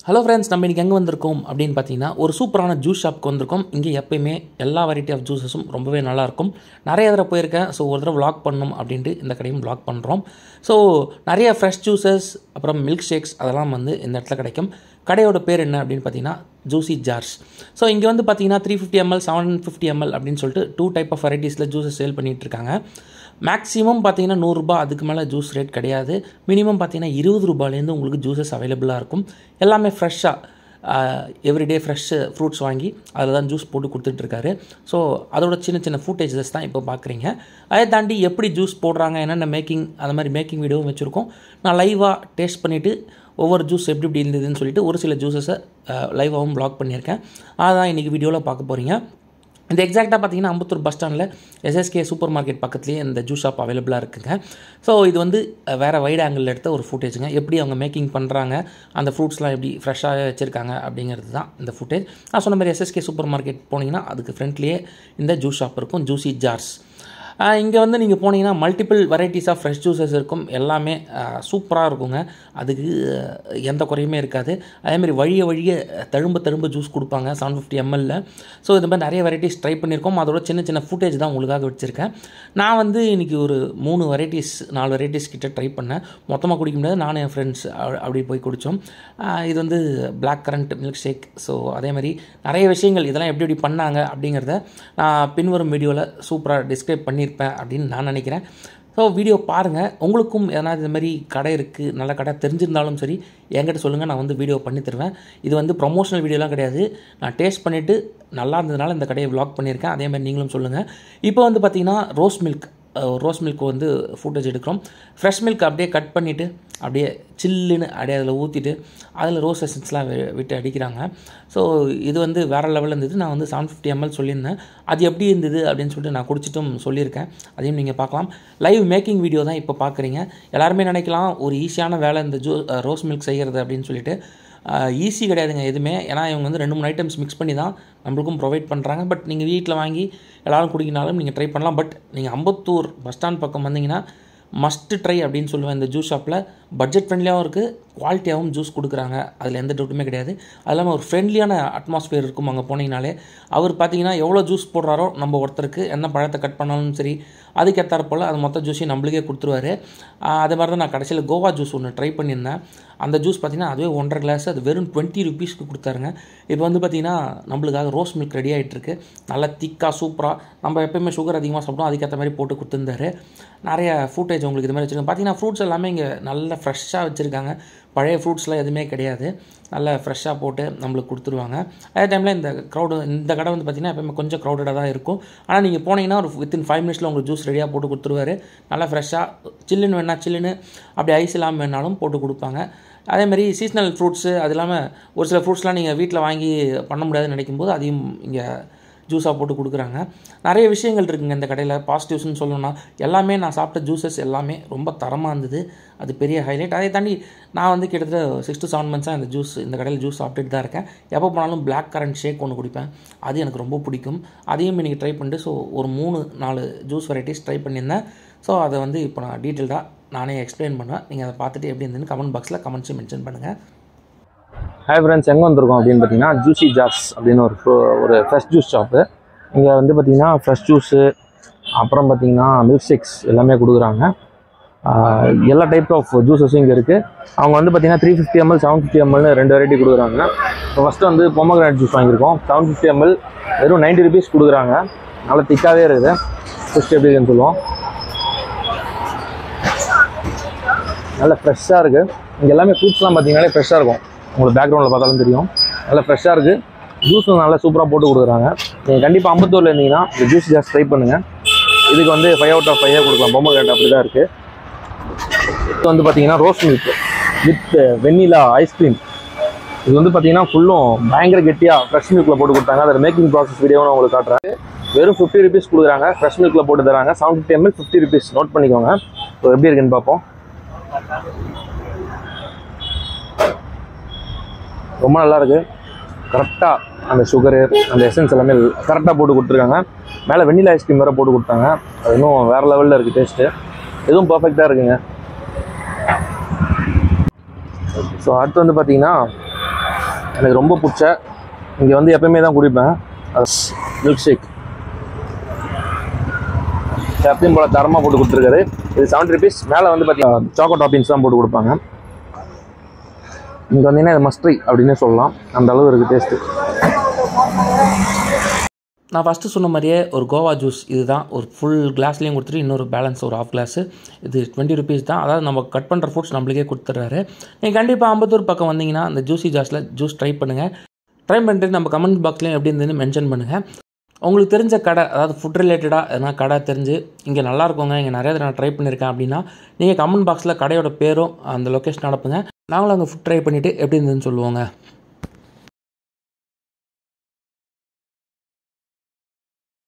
Hello friends, நம்ம இன்றைக்கி எங்கே வந்திருக்கோம் அப்படின்னு பார்த்தீங்கன்னா ஒரு சூப்பரான ஜூஸ் ஷாப்க்கு வந்திருக்கோம். இங்கே எப்பயுமே எல்லா வெரைட்டி ஆஃப் ஜூஸஸும் ரொம்பவே நல்லாயிருக்கும். நிறைய தடவை போயிருக்கேன். ஸோ ஒரு தடவை விளாக் பண்ணணும் அப்படின்ட்டு இந்த கடையும் விளாக் பண்ணுறோம். ஸோ நிறைய ஃப்ரெஷ் ஜூஸஸ் அப்புறம் மில்க் ஷேக்ஸ் அதெல்லாம் வந்து இந்த இடத்துல கிடைக்கும். கடையோட பேர் என்ன அப்படின்னு பார்த்தீங்கன்னா ஜூஸி ஜார்ஸ். ஸோ இங்கே வந்து பார்த்தீங்கன்னா 350 ml 750 ml அப்படின்னு சொல்லிட்டு 2 டைப் ஆஃப் வெரைட்டிஸில் ஜூஸஸ் சேல் பண்ணிகிட்டு இருக்காங்க. மேக்ஸிமம் பார்த்தீங்கன்னா 100 ரூபா, அதுக்கு மேலே ஜூஸ் ரேட் கிடையாது. மினிமம் பார்த்தீங்கன்னா 20 ரூபாயிலேருந்து உங்களுக்கு ஜூஸஸ் அவைலபிளாக இருக்கும். எல்லாமே ஃப்ரெஷ்ஷாக எவ்ரிடே ஃப்ரெஷ்ஷு ஃப்ரூட்ஸ் வாங்கி அதில் தான் ஜூஸ் போட்டு கொடுத்துட்ருக்காரு. ஸோ அதோட சின்ன சின்ன ஃபுட்டேஜஸ் தான் இப்போ பார்க்குறீங்க. அதை தாண்டி எப்படி ஜூஸ் போடுறாங்க, என்னென்ன மேக்கிங், அந்த மாதிரி மேக்கிங் வீடியோவும் வச்சுருக்கோம். நான் லைவாக டேஸ்ட் பண்ணிவிட்டு ஒவ்வொரு ஜூஸ் எப்படி இருந்ததுன்னு சொல்லிட்டு ஒரு சில ஜூஸஸை லைவாகவும் வ்ளாக் பண்ணியிருக்கேன். அதான் இன்றைக்கி வீடியோவில் பார்க்க போகிறீங்க. இந்த எக்ஸாக்டாக பார்த்தீங்கன்னா அம்பத்தூர் பஸ் ஸ்டாண்டில் எஸ்எஸ்கே சூப்பர் மார்க்கெட் பக்கத்துலேயே இந்த ஜூஸ் ஷாப் அவைலபிளாக இருக்குங்க. ஸோ இது வந்து வேறு வைட் ஆங்கிளில் எடுத்த ஒரு ஃபுட்டேஜுங்க. எப்படி அவங்க மேக்கிங் பண்ணுறாங்க, அந்த ஃப்ரூட்ஸ்லாம் எப்படி ஃப்ரெஷ்ஷாக வச்சுருக்காங்க அப்படிங்கிறது தான் இந்த ஃபுட்டேஜ். நான் சொன்ன மாதிரி எஸ்எஸ்கே சூப்பர் மார்க்கெட் போனீங்கன்னா அதுக்கு ஃப்ரண்ட்லேயே இந்த ஜூஸ் ஷாப் இருக்கும், ஜூஸி ஜார்ஸ். இங்கே வந்து நீங்கள் போனீங்கன்னா multiple varieties of fresh juices இருக்கும். எல்லாமே சூப்பராக இருக்குங்க. அதுக்கு எந்த குறையுமே இருக்காது. அதேமாதிரி வழிய தழும்ப ஜூஸ் கொடுப்பாங்க 750 ml. ஸோ இது மாதிரி நிறைய வெரைட்டிஸ் ட்ரை பண்ணியிருக்கோம். அதோட சின்ன சின்ன ஃபுட்டேஜ் தான் உங்களுக்காக வச்சுருக்கேன். நான் வந்து இன்றைக்கி ஒரு 4 வெரைட்டிஸ் கிட்ட ட்ரை பண்ணேன். மொத்தமாக குடிக்க முடியாது, நானும் என் ஃப்ரெண்ட்ஸ் அப்படி போய் குடித்தோம். இது வந்து black currant milk shake. So அதேமாதிரி நிறைய விஷயங்கள் இதெல்லாம் எப்படி பண்ணாங்க அப்படிங்கிறத நான் பின்வரும் வீடியோவில் சூப்பராக டிஸ்கிரைப் பண்ணியிருப்பேன் அப்படின்னு நான் நினைக்கிறேன். ஸோ வீடியோ பாருங்கள். உங்களுக்கும் எதனா இது மாதிரி கடை இருக்குது, நல்ல கடை தெரிஞ்சிருந்தாலும் சரி என்கிட்ட சொல்லுங்கள், நான் வந்து வீடியோ பண்ணி தருவேன். இது வந்து ப்ரொமோஷனல் வீடியோலாம் கிடையாது. நான் டேஸ்ட் பண்ணிவிட்டு நல்லா இருந்ததுனால இந்த கடையை வ்ளாக் பண்ணியிருக்கேன். அதேமாதிரி நீங்களும் சொல்லுங்கள். இப்போ வந்து பார்த்திங்கன்னா ரோஸ் மில்க் வந்து ஃபுட்டேஜ் எடுக்கிறோம். ஃப்ரெஷ் மில்க் அப்படியே கட் பண்ணிவிட்டு அப்படியே சில்லுன்னு அப்படியே அதில் ஊற்றிட்டு அதில் ரோஸ் எசன்ஸ்லாம் விட்டு அடிக்கிறாங்க. ஸோ இது வந்து வேறு லெவலில் இருந்தது. நான் வந்து 750 ml சொல்லியிருந்தேன். அது எப்படி இருந்தது அப்படின்னு சொல்லிட்டு நான் குடிச்சிட்டும் சொல்லியிருக்கேன். அதையும் நீங்கள் பார்க்கலாம். லைவ் மேக்கிங் வீடியோ தான் இப்போ பார்க்குறீங்க. எல்லாருமே நினைக்கலாம் ஒரு ஈஸியான வேலை இந்த ரோஸ் மில்க் செய்கிறது அப்படின்னு சொல்லிட்டு. ஈஸி கிடையாதுங்க எதுவுமே. ஏன்னா இவங்க வந்து 2-3 ஐட்டம்ஸ் மிக்ஸ் பண்ணி தான் நம்மளுக்கும் ப்ரொவைட் பண்ணுறாங்க. பட் நீங்கள் வீட்டில் வாங்கி எல்லோரும் குடிக்கினாலும் நீங்கள் ட்ரை பண்ணலாம். பட் நீங்கள் அம்பத்தூர் பஸ் ஸ்டாண்ட் பக்கம் வந்தீங்கன்னா மஸ்ட்டு ட்ரை அப்படின்னு சொல்லுவேன். இந்த ஜூஸ் ஷாப்பில் பட்ஜெட் ஃப்ரெண்ட்லியாகவும் இருக்குது, குவாலிட்டியாகவும் ஜூஸ் கொடுக்குறாங்க. அதில் எந்த டவுட்டுமே கிடையாது. அது இல்லாமல் ஒரு ஃப்ரெண்ட்லியான அட்மாஸ்ஃபியர் இருக்கும் அங்கே போனீங்கனாலே. அவர் பார்த்தீங்கன்னா எவ்வளோ ஜூஸ் போடுறாரோ நம்ம ஒருத்தருக்கு என்ன பழத்தை கட் பண்ணாலும் சரி அதுக்கேற்றாற் போல் அது மொத்த ஜூஸையும் நம்மளுக்கே கொடுத்துருவாரு. அதே மாதிரி தான் நான் கடைசியில் கோவா ஜூஸ் ஒன்று ட்ரை பண்ணியிருந்தேன். அந்த ஜூஸ் பார்த்திங்கன்னா அதுவே 1.5 கிளாஸ், அது வெறும் 20 rupeesக்கு கொடுத்தாருங்க. இப்போ வந்து பார்த்திங்கன்னா நம்மளுக்காக ரோஸ் மில்க் ரெடி ஆகிட்டுருக்கு. நல்லா திக்காக சூப்பராக. நம்ம எப்போயுமே சுகர் அதிகமாக சாப்பிட்டோம், அதுக்கேற்ற மாதிரி போட்டு கொடுத்துருந்தாரு. நிறைய ஃபுட்டேஜ் உங்களுக்கு இது மாதிரி வச்சுருக்காங்க. பார்த்திங்கன்னா ஃப்ரூட்ஸ் எல்லாமே இங்கே நல்லா ஃப்ரெஷ்ஷாக வச்சுருக்காங்க. பழைய ஃப்ரூட்ஸ்லாம் எதுவுமே கிடையாது. நல்லா ஃப்ரெஷ்ஷாக போட்டு நம்மளுக்கு கொடுத்துருவாங்க. அதே டைமில் இந்த கடை வந்து பார்த்திங்கன்னா எப்போயுமே கொஞ்சம் க்ரௌடடாக தான் இருக்கும். ஆனால் நீங்கள் போனீங்கன்னா ஒரு வித்தின் 5 minutesல உங்களுக்கு ஜூஸ் ரெடியாக போட்டு கொடுத்துருவாரு. நல்லா ஃப்ரெஷ்ஷாக சில்லுன்னு வேணா சில்லுன்னு, அப்படி ஐஸ் இல்லாமல் வேணாலும் போட்டு கொடுப்பாங்க. அதேமாதிரி சீஸ்னல் ஃப்ரூட்ஸு, அது இல்லாமல் ஒரு சில ஃப்ரூட்ஸ்லாம் நீங்கள் வீட்டில் வாங்கி பண்ண முடியாதுன்னு நினைக்கும்போது அதையும் இங்கே ஜூஸாக போட்டு கொடுக்குறாங்க. நிறைய விஷயங்கள் இருக்குங்க இந்த கடையில். பாசிட்டிவ்ஸ்னு சொல்லணும்னா எல்லாமே நான் சாப்பிட்ட ஜூஸஸ் எல்லாமே ரொம்ப தரமாக இருந்தது. அது பெரிய ஹைலைட். அதை தாண்டி நான் வந்து கிட்டத்தட்ட 6 to 7 months இந்த கடையில் ஜூஸ் சாப்பிட்டுட்டு தான் இருக்கேன். எப்போ போனாலும் பிளாக் கரண்ட் ஷேக் ஒன்று குடிப்பேன். அது எனக்கு ரொம்ப பிடிக்கும். அதையும் இன்றைக்கி ட்ரை பண்ணிட்டு ஸோ ஒரு 3-4 ஜூஸ் வெரைட்டிஸ் ட்ரை பண்ணியிருந்தேன். ஸோ அதை வந்து இப்போ நான் டீட்டெயில்டாக நானே எக்ஸ்பிளைன் பண்ணுவேன். நீங்கள் அதை பார்த்துட்டு எப்படி இருந்ததுன்னு கமெண்ட் பாக்ஸில் கமெண்ட்ஸும் மென்ஷன் பண்ணுங்கள். ஹாய் ஃப்ரெண்ட்ஸ், எங்கே வந்திருக்கோம் அப்படின்னு பார்த்தீங்கன்னா ஜூஸி ஜார்ஸ் அப்படின்னு ஒரு ஃப்ரெஷ் ஜூஸ் ஷாப்பு. இங்கே வந்து பார்த்திங்கன்னா ஃப்ரெஷ் ஜூஸு, அப்புறம் பார்த்திங்கன்னா மில்க் ஷேக்ஸ் எல்லாமே கொடுக்குறாங்க. எல்லா டைப் ஆஃப் ஜூஸஸும் இங்கே இருக்குது. அவங்க வந்து பார்த்திங்கன்னா 350 ml 750 ml 2 வெரைட்டி கொடுக்குறாங்க. இப்போ ஃபஸ்ட்டு வந்து பொமோகிரானேட் ஜூஸ் வாங்கியிருக்கோம். 750 ml வெறும் 90 rupees கொடுக்குறாங்க. நல்லா திக்காகவே இருக்குது. ஃபஸ்ட்டு எப்படி இருக்குன்னு சொல்லுவோம். நல்லா ஃப்ரெஷ்ஷாக இருக்குது. இங்கே எல்லாமே ஃப்ரூட்ஸ்லாம் பார்த்திங்கனாலே ஃப்ரெஷ்ஷாக இருக்கும். உங்களுக்கு பேக்ரவுண்டில் பார்த்தாலும் தெரியும். நல்லா ஃப்ரெஷ்ஷாக இருக்குது. ஜூஸும் நல்லா சூப்பராக போட்டு கொடுக்குறாங்க. நீங்கள் கண்டிப்பாக அம்பத்தூரில் இருந்தீங்கன்னா இந்த ஜூஸ் ஜாஸ்ட் ட்ரை பண்ணுங்கள். இதுக்கு வந்து 5 out of 5 கொடுக்கலாம். பொமோகிரானேட் அப்படி தான் இருக்குது. இது வந்து பார்த்தீங்கன்னா rose milk with vanilla ice cream. இது வந்து பார்த்தீங்கன்னா ஃபுல்லும் பயங்கர கெட்டியாக ஃப்ரெஷ் மில்கில் போட்டு கொடுத்தாங்க. அதில் மேக்கிங் ப்ராசஸ் வீடியோவும் நான் உங்களுக்கு காட்டுறேன். வெறும் 50 rupees கொடுக்குறாங்க. ஃப்ரெஷ் மில்கில் போட்டு தராங்க. 750 ml 50 rupees. நோட் பண்ணிக்கோங்க. ஸோ எப்படி இருக்குன்னு பார்ப்போம். ரொம்ப நல்லாயிருக்கு. கரெக்டாக அந்த சுகரு, அந்த எசன்ஸ் எல்லாமே கரெக்டாக போட்டு கொடுத்துருக்காங்க. மேலே வெண்ணிலா ஐஸ்கிரீம் வேறு போட்டு கொடுத்தாங்க. அது இன்னும் வேறு லெவலில் இருக்குது டேஸ்ட்டு. எதுவும் பர்ஃபெக்டாக இருக்குங்க. ஸோ அடுத்து வந்து பார்த்தீங்கன்னா எனக்கு ரொம்ப பிடிச்ச, இங்கே வந்து எப்பயுமே தான் குடிப்பேன், மில்க் ஷேக். எப்பயும் போல் தரமாக போட்டு கொடுத்துருக்காரு. இது 70 rupees. மேலே வந்து பார்த்தீங்கன்னா சாக்கோ டாப்பிங்ஸ் தான் போட்டு கொடுப்பாங்க. இங்கே வந்தீங்கன்னா இது மஸ்ட்ரி அப்படின்னே சொல்லலாம், அந்த அளவு இருக்குது டேஸ்ட்டு. நான் ஃபஸ்ட்டு சொன்ன மாதிரியே ஒரு கோவா ஜூஸ் இதுதான், ஒரு ஃபுல் கிளாஸ்லேயும் கொடுத்துட்டு இன்னொரு பேலன்ஸ் ஒரு ½ கிளாஸு. இது 20 rupees தான். அதாவது நம்ம கட் பண்ணுற ஃப்ரூட்ஸ் நம்மளுக்கே கொடுத்துட்றாரு. நீங்கள் கண்டிப்பாக அம்பத்தூர் பக்கம் வந்தீங்கன்னா அந்த ஜூஸி ஜாஸில் ஜூஸ் ட்ரை பண்ணுங்கள். ட்ரை பண்ணிட்டு நம்ம கமெண்ட் பாக்ஸ்லேயும் எப்படி இருந்ததுன்னு மென்ஷன் பண்ணுங்கள். உங்களுக்கு தெரிஞ்ச கடை, அதாவது ஃபுட் ரிலேட்டடாக எதனா கடை தெரிஞ்சு இங்கே நல்லா இருக்குங்க, இங்கே நிறைய நான் ட்ரை பண்ணியிருக்கேன் அப்படின்னா நீங்கள் கமெண்ட் பாக்ஸில் கடையோட பேரும் அந்த லொக்கேஷன் அனுப்புங்க. நாங்களும் அங்கே ஃபுட் ட்ரை பண்ணிவிட்டு எப்படி இருந்ததுன்னு சொல்லுவோங்க.